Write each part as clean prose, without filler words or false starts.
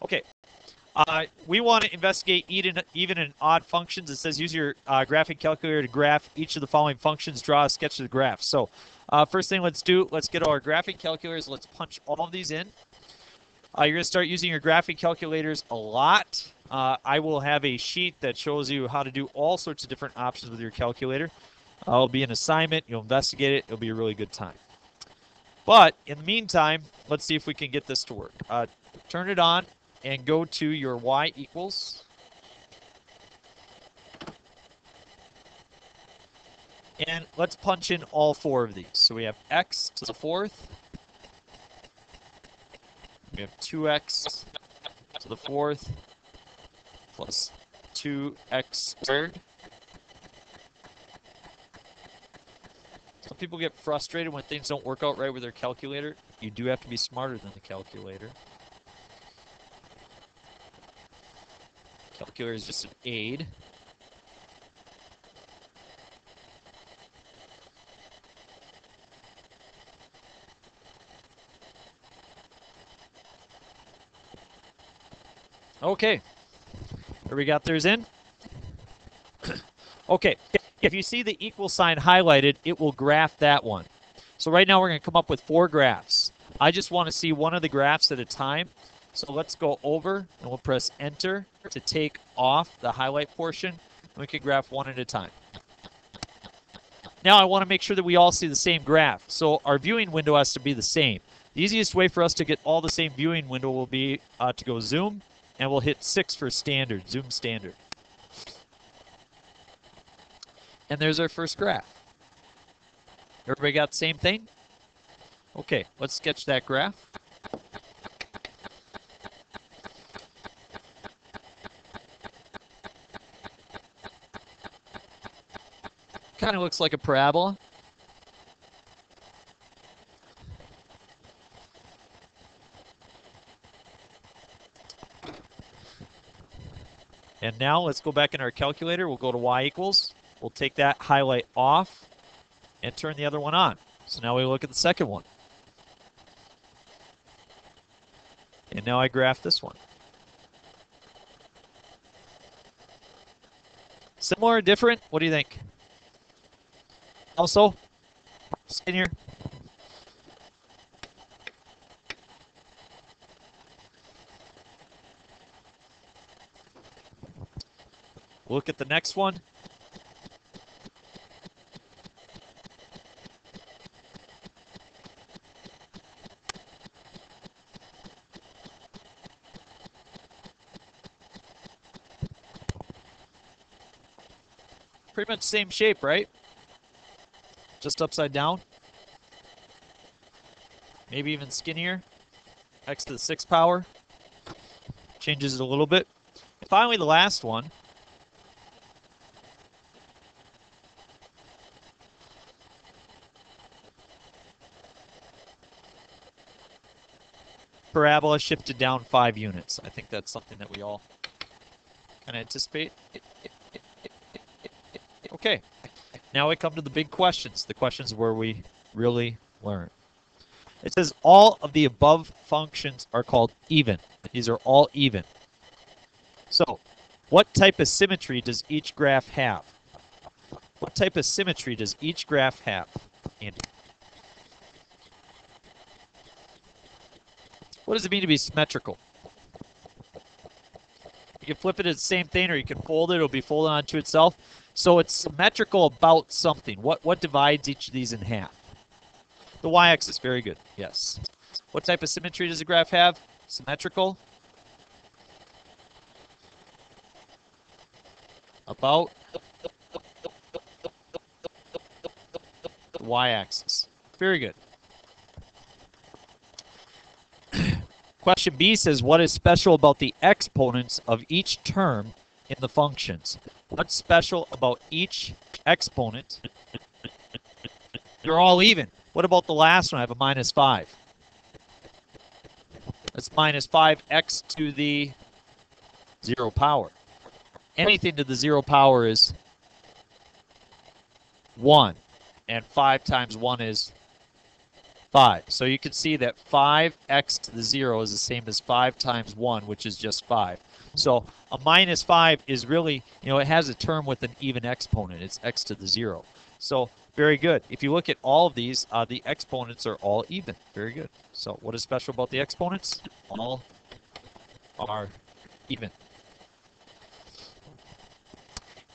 Okay. We want to investigate even and odd functions. It says use your graphing calculator to graph each of the following functions. Draw a sketch of the graph. So first thing let's get our graphing calculators. Let's punch all of these in. You're going to start using your graphing calculators a lot. I will have a sheet that shows you how to do all sorts of different options with your calculator. It'll be an assignment. You'll investigate it. It'll be a really good time. But in the meantime, let's see if we can get this to work. Turn it on and go to your y equals. And let's punch in all four of these. So we have x to the fourth. We have 2x to the fourth plus 2x squared. Some people get frustrated when things don't work out right with their calculator. You do have to be smarter than the calculator. Calculator is just an aid. Okay, we got theirs in. Okay, if you see the equal sign highlighted, it will graph that one. So right now we're going to come up with 4 graphs. I just want to see one of the graphs at a time. So let's go over and we'll press enter to take off the highlight portion. And we can graph one at a time. Now I want to make sure that we all see the same graph. So our viewing window has to be the same. The easiest way for us to get all the same viewing window will be to go zoom, and we'll hit 6 for standard, zoom standard. And there's our first graph. Everybody got the same thing? Okay, let's sketch that graph. Kind of looks like a parabola. And now let's go back in our calculator. We'll go to y equals. We'll take that highlight off and turn the other one on. So now we look at the second one. And now I graph this one. Similar or different? What do you think? Also, in here. Look at the next one. Pretty much same shape, right? Just upside down. Maybe even skinnier. X to the 6th power. Changes it a little bit. And finally, the last one. Parabola shifted down 5 units. I think that's something that we all kind of anticipate. Okay, now we come to the big questions, the questions where we really learn. It says all of the above functions are called even. These are all even. So, what type of symmetry does each graph have? What type of symmetry does each graph have, Andy? What does it mean to be symmetrical? You can flip it as the same thing, or you can fold it. It'll be folded onto itself. So it's symmetrical about something. What divides each of these in half? The y-axis. Very good. Yes. What type of symmetry does the graph have? Symmetrical. About the y-axis. Very good. Question B says, what is special about the exponents of each term in the functions? What's special about each exponent? They're all even. What about the last one? I have a minus 5. That's minus 5x to the 0 power. Anything to the 0 power is 1. And 5 times 1 is 5. So you can see that 5x to the 0 is the same as 5 times 1, which is just 5. So a minus 5 is really, it has a term with an even exponent. It's x to the 0. So very good. If you look at all of these, the exponents are all even. Very good. So what is special about the exponents? All are even.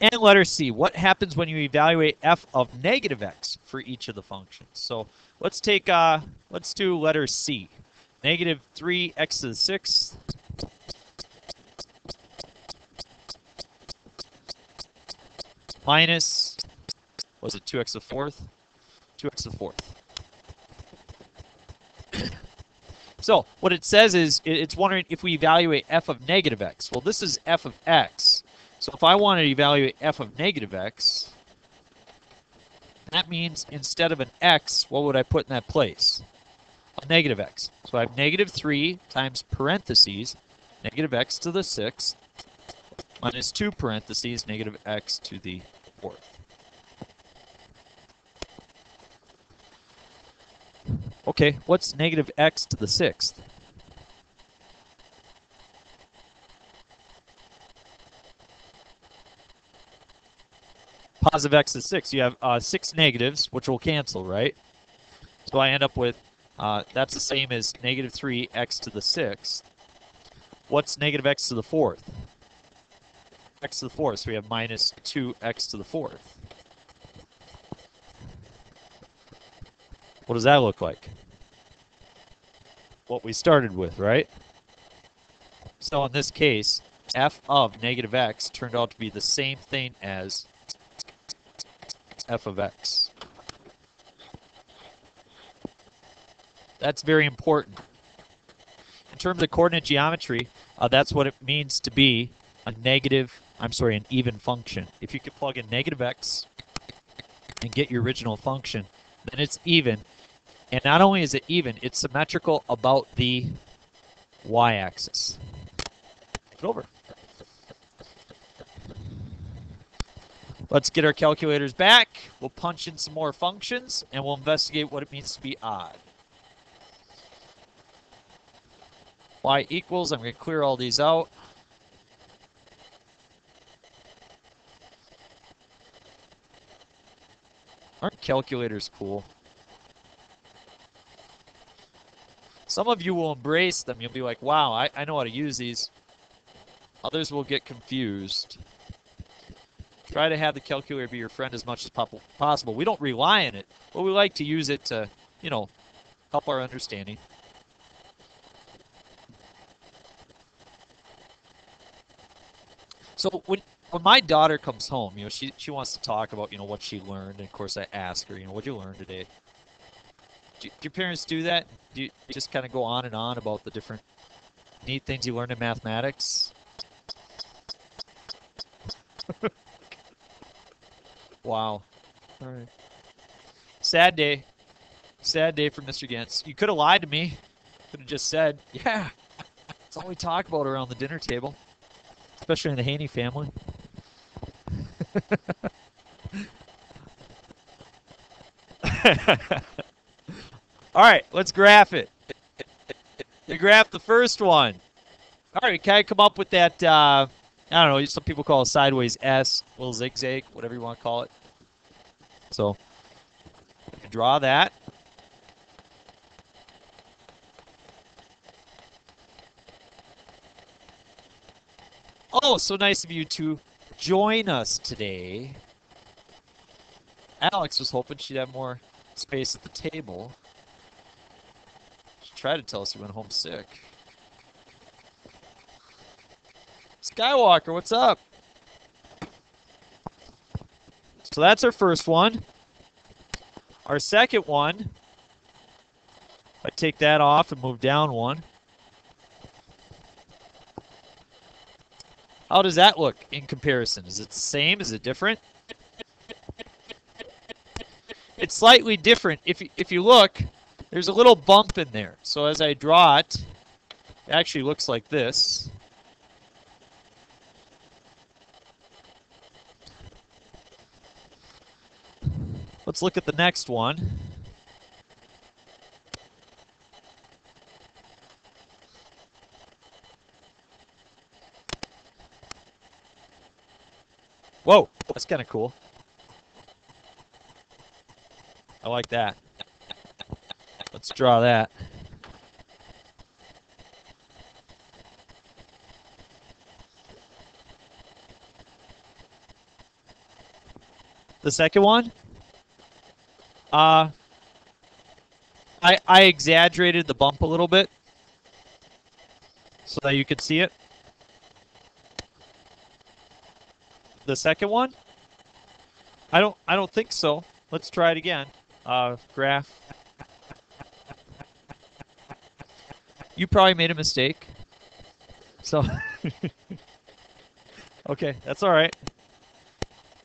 And letter C, what happens when you evaluate f of negative x for each of the functions? So let's do letter C. Negative 3x to the 6th minus, was it 2x to the 4th? 2x to the 4th. So what it says is, it's wondering if we evaluate f of negative x. Well, this is f of x. So if I want to evaluate f of negative x, that means instead of an x, what would I put in that place? A negative x. So I have negative 3 times parentheses, negative x to the 6th, minus 2 parentheses, negative x to the 4th. Okay, what's negative x to the 6th? Positive x to the 6th. You have 6 negatives, which will cancel, right? So I end up with, that's the same as negative 3x to the 6th. What's negative x to the 4th? X to the 4th, so we have minus 2x to the 4th. What does that look like? What we started with, right? So in this case, f of negative x turned out to be the same thing as f of x. That's very important. In terms of coordinate geometry, that's what it means to be an even function. If you could plug in negative x and get your original function, then it's even. And not only is it even, it's symmetrical about the y-axis. Flip it over. Let's get our calculators back. We'll punch in some more functions, and we'll investigate what it means to be odd. Y equals, I'm going to clear all these out. Aren't calculators cool? Some of you will embrace them. You'll be like, wow, I know how to use these. Others will get confused. Try to have the calculator be your friend as much as possible. We don't rely on it, but we like to use it to, help our understanding. So when my daughter comes home, she wants to talk about, what she learned. And of course, I ask her, what'd you learn today? Do your parents do that? Do you just kind of go on and on about the different neat things you learned in mathematics? Wow. All right. Sad day. Sad day for Mr. Gantz. You could have lied to me. Could have just said, yeah, that's all we talk about around the dinner table, especially in the Haney family. All right, let's graph it. You graph the first one. All right, can I come up with that, I don't know, some people call it sideways S, little zigzag, whatever you want to call it. So, you can draw that. Oh, so nice of you to join us today. Alex was hoping she'd have more space at the table. She tried to tell us he went home sick. Skywalker, what's up? So that's our first one. Our second one, I take that off and move down one. How does that look in comparison? Is it the same? Is it different? It's slightly different. If you look, there's a little bump in there. So as I draw it, it actually looks like this. Let's look at the next one. Whoa, that's kind of cool. I like that. Let's draw that. The second one, I exaggerated the bump a little bit so that you could see it. The second one, I don't think so. Let's try it again. Graph. You probably made a mistake. So, okay, that's all right.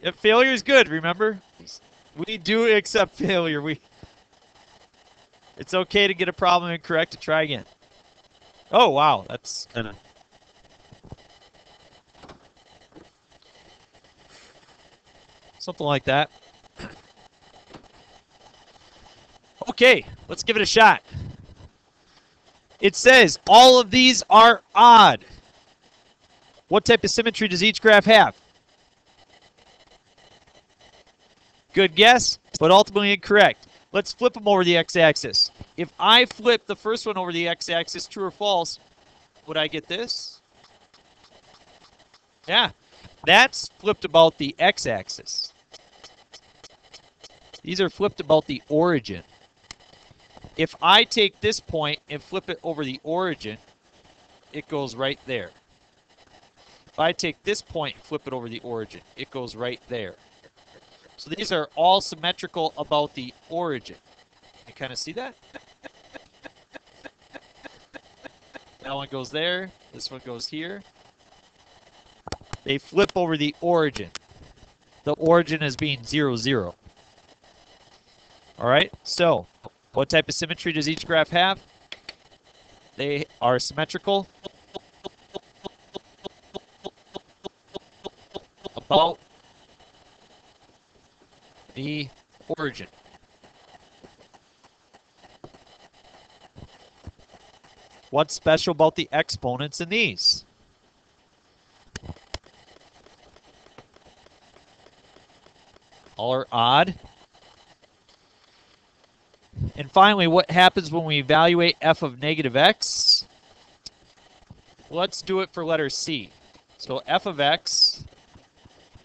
If failure is good, remember? We do accept failure. It's okay to get a problem incorrect to try again. Oh, wow. That's kind of... something like that. Okay, let's give it a shot. It says all of these are odd. What type of symmetry does each graph have? Good guess, but ultimately incorrect. Let's flip them over the x-axis. If I flip the first one over the x-axis, true or false, would I get this? Yeah, that's flipped about the x-axis. These are flipped about the origin. If I take this point and flip it over the origin, it goes right there. If I take this point and flip it over the origin, it goes right there. So these are all symmetrical about the origin. You kind of see that? That one goes there. This one goes here. They flip over the origin. The origin as being 0, 0. All right, so what type of symmetry does each graph have? They are symmetrical about the origin. What's special about the exponents in these? All are odd. And finally, what happens when we evaluate f of negative x? Let's do it for letter C. So f of x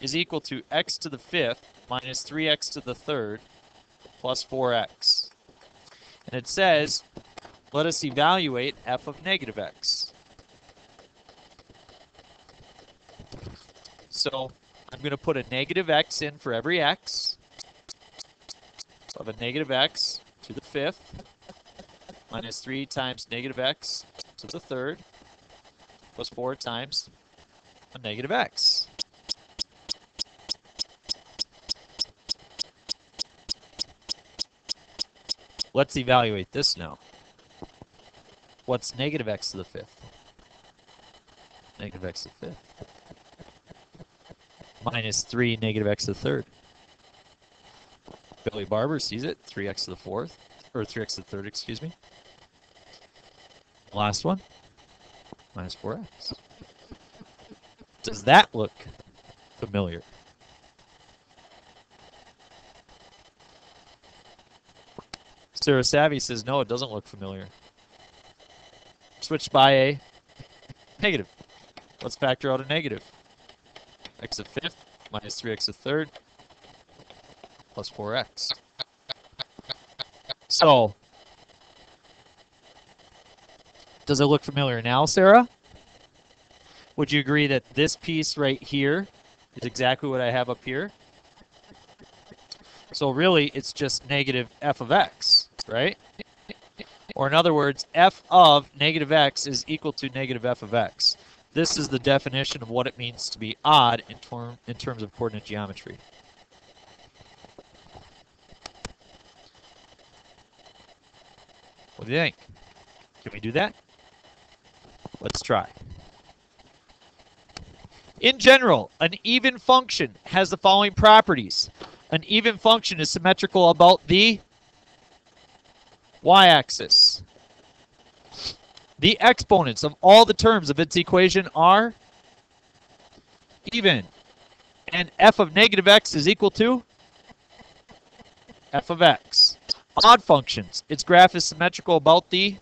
is equal to x to the 5th minus 3x to the 3rd plus 4x. And it says, let us evaluate f of negative x. So I'm going to put a negative x in for every x. So I have a negative x to the 5th minus 3 times negative x to the 3rd plus 4 times a negative x. Let's evaluate this now. What's negative x to the 5th? Negative x to the 5th. Minus 3 negative x to the 3rd. Billy Barber sees it. 3x to the 4th. Or 3x to the 3rd, excuse me. Last one. Minus 4x. Does that look familiar? Sarah Savvy says, no, it doesn't look familiar. Switched by a negative. Let's factor out a negative. X to the 5th minus 3x to the 3rd plus 4x. So, does it look familiar now, Sarah? Would you agree that this piece right here is exactly what I have up here? So really, it's just negative f of x, right? Or in other words, f of negative x is equal to negative f of x. This is the definition of what it means to be odd in terms of coordinate geometry. What do you think? Can we do that? Let's try. In general, an even function has the following properties. An even function is symmetrical about the y-axis. The exponents of all the terms of its equation are even. and f of negative x is equal to f of x. Odd functions. Its graph is symmetrical about the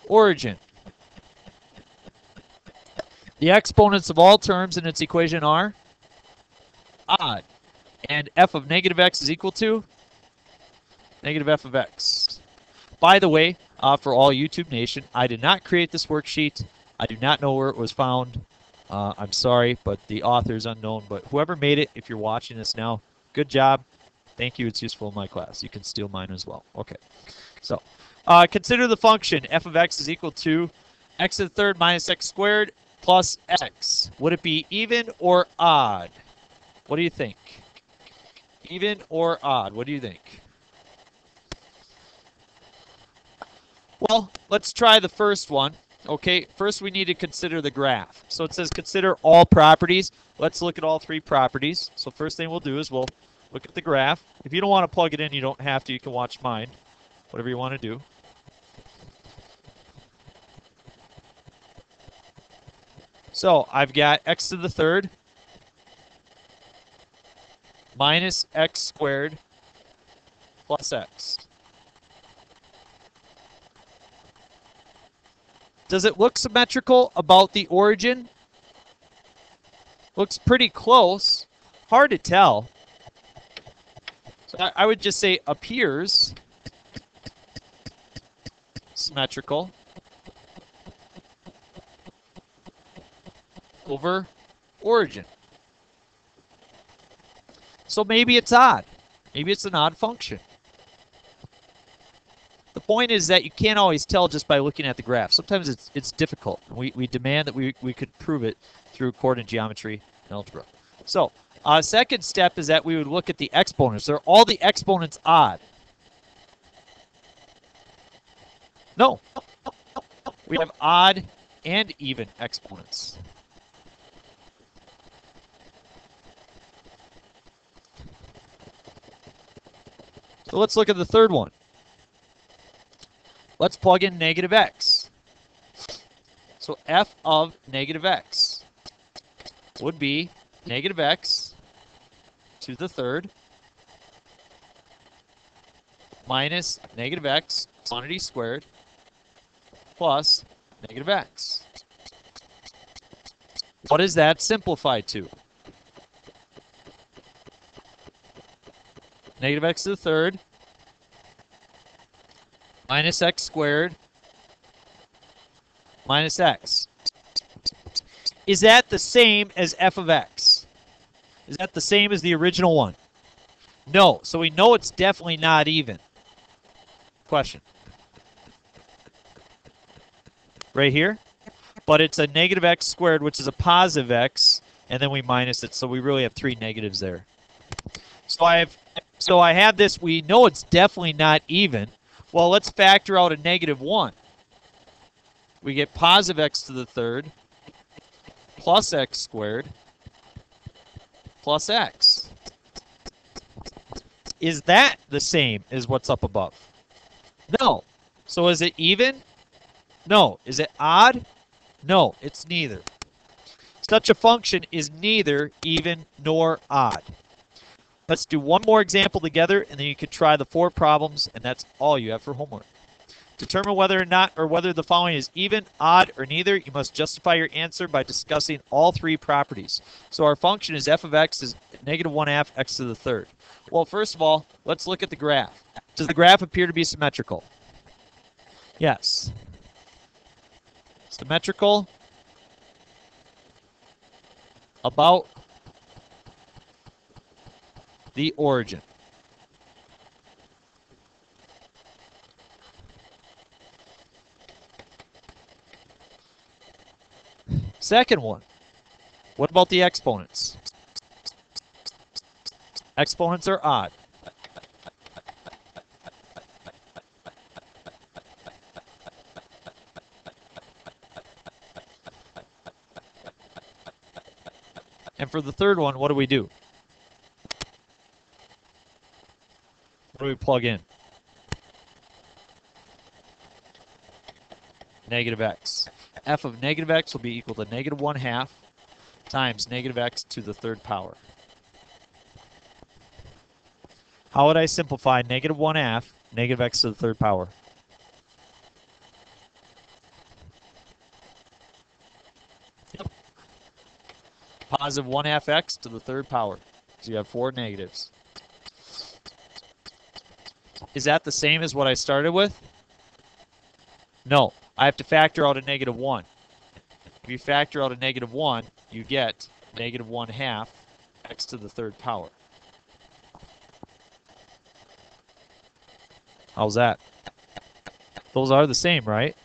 origin. The exponents of all terms in its equation are odd. And f of negative x is equal to negative f of x. By the way, for all YouTube Nation, I did not create this worksheet. I do not know where it was found. I'm sorry, but the author is unknown. But whoever made it, if you're watching this now, good job. Thank you. It's useful in my class. You can steal mine as well. Okay. So consider the function f of x is equal to x to the third minus x squared plus x. Would it be even or odd? What do you think? Even or odd? What do you think? Well, let's try the first one. Okay, first we need to consider the graph. So it says consider all properties. Let's look at all three properties. So first thing we'll do is we'll look at the graph. If you don't want to plug it in, you don't have to. You can watch mine. Whatever you want to do. So I've got x to the third minus x squared plus x. Does it look symmetrical about the origin? Looks pretty close. Hard to tell. So I would just say appears symmetrical over origin. So maybe it's odd. Maybe it's an odd function. The point is that you can't always tell just by looking at the graph. Sometimes it's difficult. We demand that we could prove it through coordinate geometry and algebra. So second step is that we would look at the exponents. Are all the exponents odd? No. We have odd and even exponents. So let's look at the third one. Let's plug in negative x. So f of negative x would be negative x to the third minus negative x quantity squared plus negative x. What is that simplified to? Negative x to the third minus x squared minus x. Is that the same as f of x? Is that the same as the original one? No. So we know it's definitely not even. Question. Right here. But it's a negative x squared, which is a positive x, and then we minus it. So we really have three negatives there. So I have this. We know it's definitely not even. Well, let's factor out a negative 1. We get positive x to the third plus x squared plus x. Is that the same as what's up above? No. So is it even? No. Is it odd? No, it's neither. Such a function is neither even nor odd. Let's do one more example together, and then you can try the 4 problems, and that's all you have for homework. Determine whether or not, or whether the following is even, odd, or neither. You must justify your answer by discussing all 3 properties. So our function is f of x is negative 1/2 x to the third. Well, first of all, let's look at the graph. Does the graph appear to be symmetrical? Yes. Symmetrical about the origin. Second one, what about the exponents? Exponents are odd. And for the third one, what do we do? What do we plug in? Negative x. F of negative x will be equal to negative 1/2 times negative x to the third power. How would I simplify negative 1/2 negative x to the third power? Yep. Positive 1/2 x to the third power. So you have 4 negatives. Is that the same as what I started with? No. I have to factor out a negative 1. If you factor out a negative 1, you get negative 1/2 x to the third power. How's that? Those are the same, right?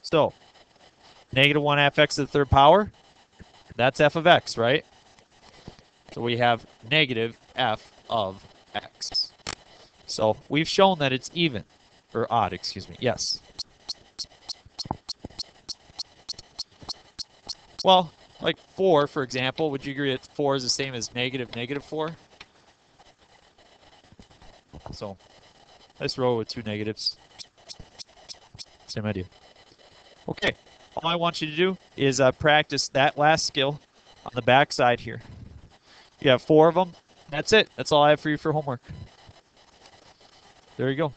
So, negative 1/2 x to the third power, that's f of x, right? So we have negative f of x. So we've shown that it's even, or odd, excuse me, yes. Well, like 4, for example, would you agree that 4 is the same as negative 4? So let's roll with 2 negatives. Same idea. Okay, all I want you to do is practice that last skill on the back side here. You have 4 of them. That's it. That's all I have for you for homework. There you go.